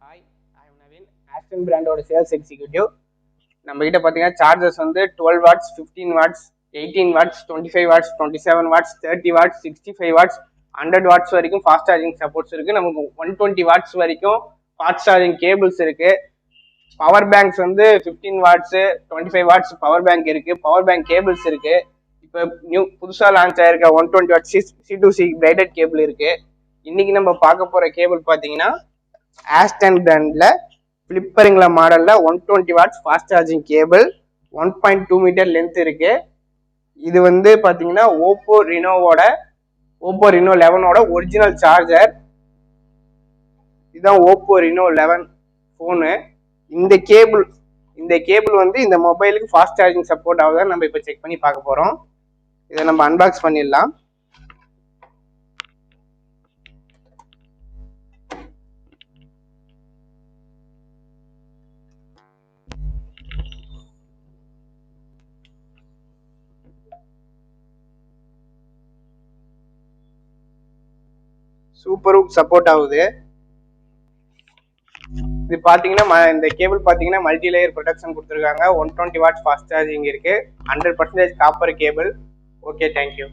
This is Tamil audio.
Hi, I am Naveen, Aston பிராண்டோட சேல்ஸ் எக்ஸிக்யூட்டிவ். நம்ம கிட்ட பார்த்தீங்கன்னா சார்ஜஸ் வந்து 12 watts, 15 watts, 18 watts, 25 watts, 27 watts, 30 watts, 65 watts, 100 watts வரைக்கும் ஃபாஸ்ட் சார்ஜிங் சப்போர்ட்ஸ் இருக்கு. நமக்கு 120 வாட்ஸ் வரைக்கும் ஃபாஸ்ட் சார்ஜிங் கேபிள்ஸ் இருக்கு. பவர் பேங்க்ஸ் வந்து 15 வாட்ஸ், 25 வாட்ஸ் பவர் பேங்க் இருக்கு. பவர் பேங்க் கேபிள்ஸ் இருக்கு. இப்போ புதுசாக லான்ச் ஆயிருக்க 120 வாட் C2C பிரைடட் கேபிள் இருக்கு. இன்னைக்கு நம்ம பார்க்க போற கேபிள் பார்த்தீங்கன்னா ஆஸ்டன் பிராண்ட்ல ஃபிளிப்பருங்கிற மாடல்ல 120 watts fast charging cable, 1.2 metre length இருக்கு. இது வந்து பாத்தீங்கன்னா ஓப்போ ரினோ 11ஓட ஒரிஜினல் சார்ஜர். இதுதான் ஓப்போ ரினோ 11 போனு. இந்த கேபிள் வந்து இந்த மொபைலுக்கு ஃபாஸ்ட் சார்ஜிங் சப்போர்ட் ஆகுதா நம்ம இப்போ செக் பண்ணி பார்க்க போறோம். இதை நம்ம அன்பாக்ஸ் பண்ணிடலாம். சூப்பரும் சப்போர்ட் ஆகுது. இது பாத்தீங்கன்னா இந்த கேபிள் பாத்தீங்கன்னா மல்டி லேயர் ப்ரொடெக்ஷன் கொடுத்துருக்காங்க. 120 வாட்ஸ் ஃபாஸ்ட் சார்ஜிங் இருக்கு. 100% காப்பர் கேபிள். Okay, thank you.